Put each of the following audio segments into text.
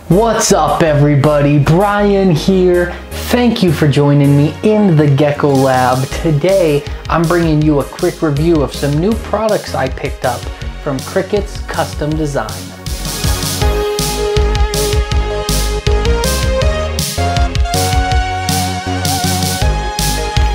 What's up everybody, Brian here. Thank you for joining me in the Gecko Lab. Today I'm bringing you a quick review of some new products I picked up from Cricket's Custom Design.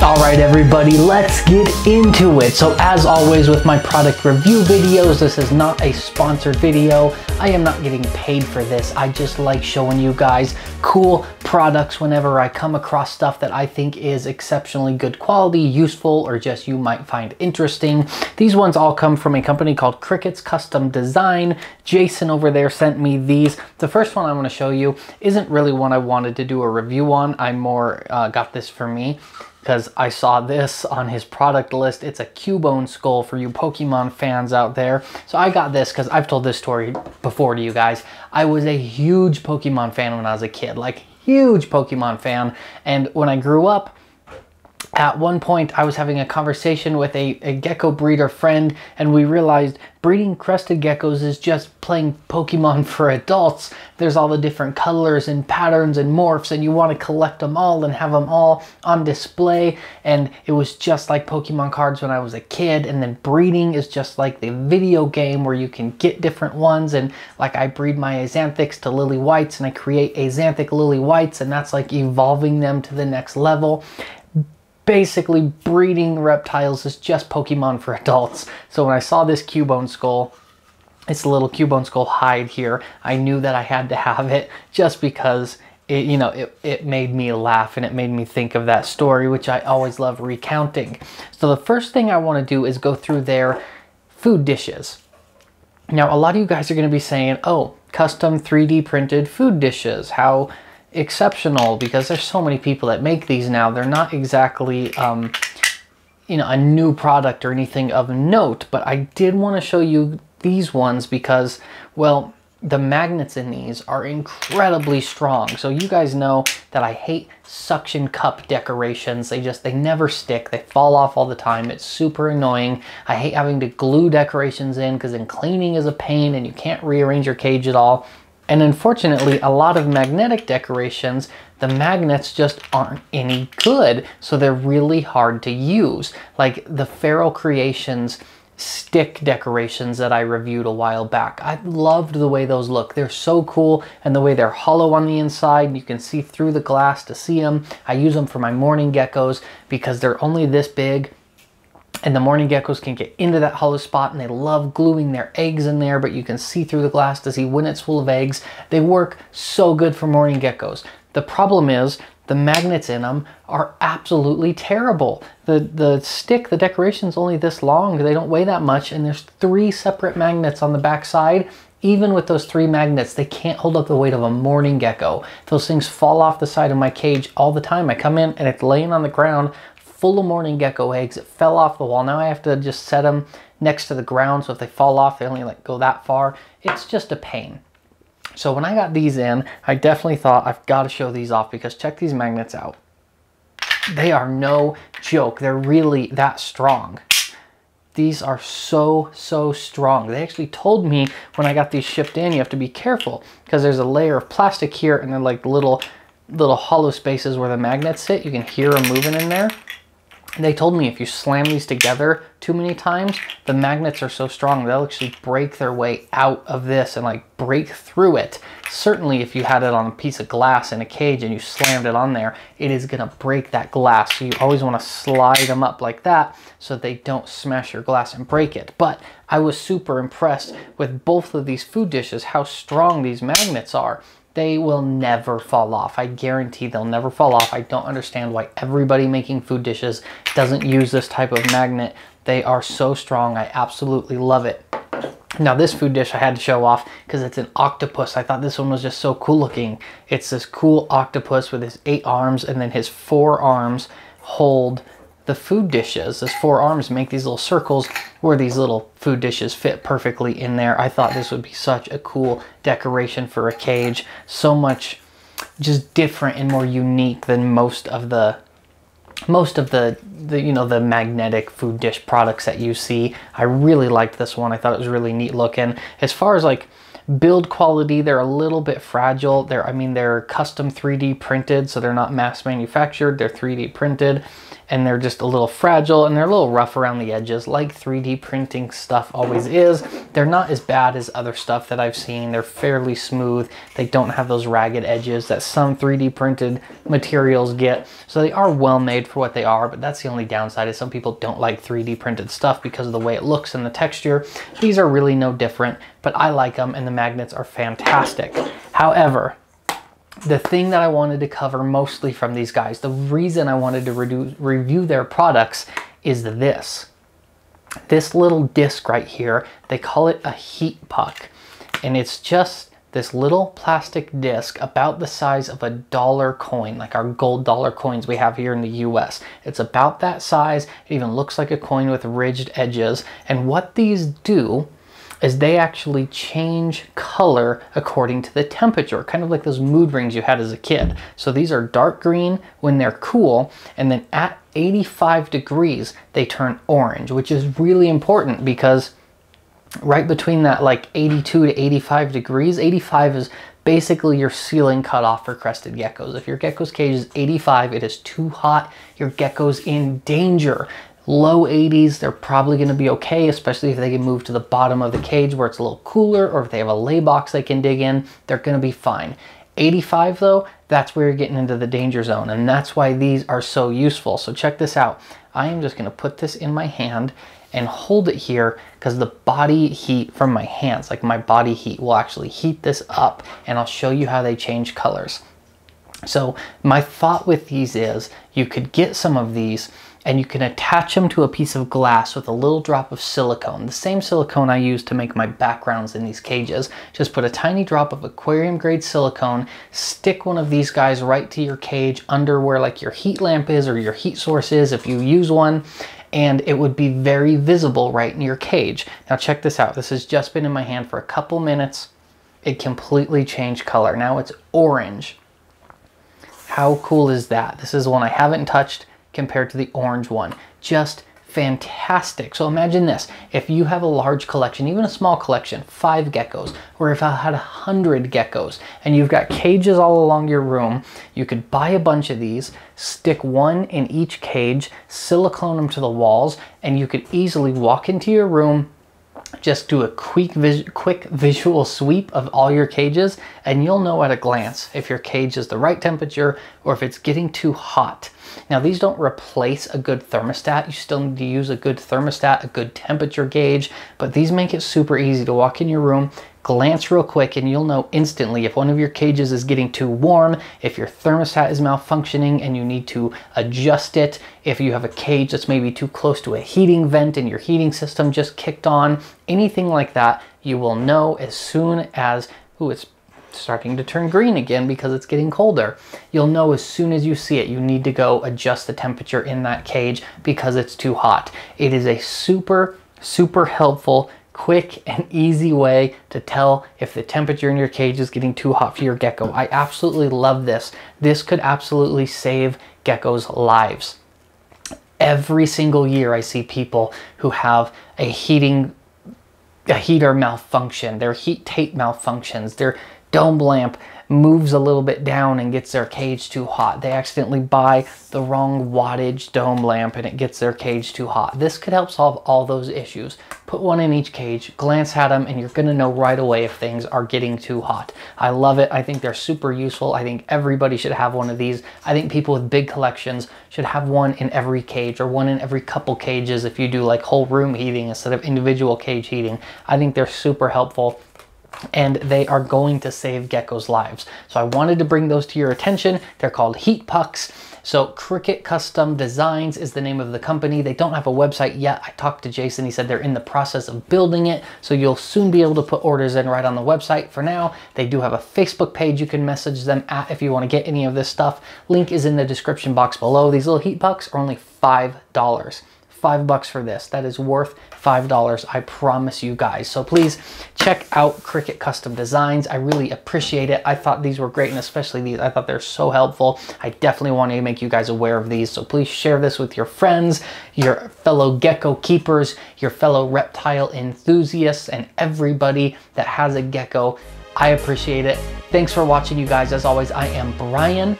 Alright everybody, let's get into it. So as always with my product review videos, this is not a sponsored video. I am not getting paid for this. I just like showing you guys cool products whenever I come across stuff that I think is exceptionally good quality, useful, or just you might find interesting. These ones all come from a company called Cricket's Custom Design. Jason over there sent me these. The first one I want to show you isn't really one I wanted to do a review on. I more got this for me because I saw this on his product list. It's a Cubone skull for you Pokemon fans out there. So I got this because I've told this story before to you guys. I was a huge Pokemon fan when I was a kid, like huge Pokemon fan. And when I grew up, at one point I was having a conversation with a gecko breeder friend, and we realized breeding crested geckos is just playing Pokemon for adults. There's all the different colors and patterns and morphs, and you want to collect them all and have them all on display. And it was just like Pokemon cards when I was a kid. And then breeding is just like the video game where you can get different ones. And like I breed my Axanthics to lily whites, and I create Axanthic lily whites, and that's like evolving them to the next level. Basically, breeding reptiles is just Pokemon for adults. So when I saw this Cubone skull, it's a little Cubone skull hide here, I knew that I had to have it just because it, you know, it made me laugh and it made me think of that story, which I always love recounting. So the first thing I want to do is go through their food dishes. Now, a lot of you guys are going to be saying, oh, custom 3D printed food dishes, how exceptional, because there's so many people that make these now. They're not exactly you know, a new product or anything of note, but I did want to show you these ones because, well, the magnets in these are incredibly strong. So you guys know that I hate suction cup decorations. They never stick. They fall off all the time. It's super annoying. I hate having to glue decorations in because then cleaning is a pain and you can't rearrange your cage at all. And unfortunately, a lot of magnetic decorations, the magnets just aren't any good. So they're really hard to use. Like the Feral Creations stick decorations that I reviewed a while back. I loved the way those look. They're so cool, and the way they're hollow on the inside. You can see through the glass to see them. I use them for my morning geckos because they're only this big. And the morning geckos can get into that hollow spot, and they love gluing their eggs in there, but you can see through the glass to see when it's full of eggs. They work so good for morning geckos. The problem is the magnets in them are absolutely terrible. The stick, the decoration's only this long. They don't weigh that much, and there's 3 separate magnets on the back side. Even with those 3 magnets, they can't hold up the weight of a morning gecko. Those things fall off the side of my cage all the time. I come in and it's laying on the ground full of morning gecko eggs. It fell off the wall. Now I have to just set them next to the ground, so if they fall off, they only like go that far. It's just a pain. So when I got these in, I definitely thought I've got to show these off because check these magnets out. They are no joke. They're really that strong. These are so strong. They actually told me when I got these shipped in, you have to be careful because there's a layer of plastic here, and they're like little hollow spaces where the magnets sit. You can hear them moving in there. They told me if you slam these together too many times, the magnets are so strong they'll actually break their way out of this and like break through it. Certainly if you had it on a piece of glass in a cage and you slammed it on there, it is gonna break that glass. So you always wanna slide them up like that so they don't smash your glass and break it. But I was super impressed with both of these food dishes, how strong these magnets are. They will never fall off. I guarantee they'll never fall off. I don't understand why everybody making food dishes doesn't use this type of magnet. They are so strong. I absolutely love it. Now this food dish I had to show off because it's an octopus. I thought this one was just so cool looking. It's this cool octopus with his 8 arms, and then his 4 arms hold the food dishes. His 4 arms make these little circles where these little food dishes fit perfectly in there. I thought this would be such a cool decoration for a cage. So much just different and more unique than most of the you know, the magnetic food dish products that you see. I really liked this one. I thought it was really neat looking. As far as like Build quality, they're a little bit fragile. They're custom 3D printed, so they're not mass manufactured. They're 3D printed, and they're just a little fragile, and they're a little rough around the edges, like 3D printing stuff always is. They're not as bad as other stuff that I've seen. They're fairly smooth. They don't have those ragged edges that some 3D printed materials get. So they are well made for what they are, but that's the only downside, is some people don't like 3D printed stuff because of the way it looks and the texture. These are really no different, but I like them, and the magnets are fantastic. However, the thing that I wanted to cover mostly from these guys, the reason I wanted to review their products, is this little disc right here. They call it a heat puck, and it's just this little plastic disc about the size of a dollar coin, like our gold dollar coins we have here in the US. It's about that size. It even looks like a coin with ridged edges. And what these do is they actually change color according to the temperature, kind of like those mood rings you had as a kid. So these are dark green when they're cool, and then at 85 degrees, they turn orange, which is really important because right between that like 82 to 85 degrees, 85 is basically your ceiling cutoff for crested geckos. If your gecko's cage is 85, it is too hot. Your gecko's in danger. Low 80s, they're probably going to be okay, especially if they can move to the bottom of the cage where it's a little cooler, or if they have a lay box they can dig in, they're going to be fine. 85 though, that's where you're getting into the danger zone, and that's why these are so useful. So check this out. I am just going to put this in my hand and hold it here, because the body heat from my hands, like my body heat, will actually heat this up, and I'll show you how they change colors. So my thought with these is you could get some of these and you can attach them to a piece of glass with a little drop of silicone. The same silicone I use to make my backgrounds in these cages. Just put a tiny drop of aquarium grade silicone, stick one of these guys right to your cage under where like your heat lamp is or your heat source is if you use one, and it would be very visible right in your cage. Now check this out. This has just been in my hand for a couple minutes. It completely changed color. Now it's orange. How cool is that? This is one I haven't touched compared to the orange one. Just fantastic. So imagine this, if you have a large collection, even a small collection, 5 geckos, or if I had 100 geckos, and you've got cages all along your room, you could buy a bunch of these, stick one in each cage, silicone them to the walls, and you could easily walk into your room, just do a quick visual sweep of all your cages, and you'll know at a glance if your cage is the right temperature or if it's getting too hot. Now these don't replace a good thermostat. You still need to use a good thermostat, a good temperature gauge, but these make it super easy to walk in your room, glance real quick, and you'll know instantly if one of your cages is getting too warm, if your thermostat is malfunctioning and you need to adjust it, if you have a cage that's maybe too close to a heating vent and your heating system just kicked on, anything like that, you will know as soon as, it's starting to turn green again because it's getting colder. You'll know as soon as you see it, you need to go adjust the temperature in that cage because it's too hot. It is a super, super helpful, quick and easy way to tell if the temperature in your cage is getting too hot for your gecko. I absolutely love this. This could absolutely save geckos' lives. Every single year I see people who have a heater malfunction, their heat tape malfunctions, their dome lamp moves a little bit down and gets their cage too hot. They accidentally buy the wrong wattage dome lamp and it gets their cage too hot. This could help solve all those issues. Put one in each cage, glance at them, and you're gonna know right away if things are getting too hot. I love it. I think they're super useful. I think everybody should have one of these. I think people with big collections should have one in every cage or one in every couple cages if you do like whole room heating instead of individual cage heating. I think they're super helpful, and they are going to save geckos' lives. So I wanted to bring those to your attention. They're called heat pucks. So Cricut Custom Designs is the name of the company. They don't have a website yet. I talked to Jason. He said they're in the process of building it. So you'll soon be able to put orders in right on the website. For now, they do have a Facebook page you can message them at if you want to get any of this stuff. Link is in the description box below. These little heat pucks are only $5. $5 for this. That is worth $5, I promise you guys. So please check out Cricut Custom Designs. I really appreciate it. I thought these were great, and especially these, I thought they're so helpful. I definitely want to make you guys aware of these. So please share this with your friends, your fellow gecko keepers, your fellow reptile enthusiasts, and everybody that has a gecko. I appreciate it. Thanks for watching, you guys. As always, I am Brian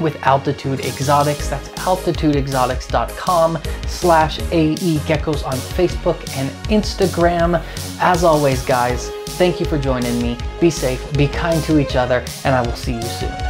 with Altitude Exotics. That's altitudeexotics.com/AE geckos on Facebook and Instagram. As always, guys, thank you for joining me. Be safe, be kind to each other, and I will see you soon.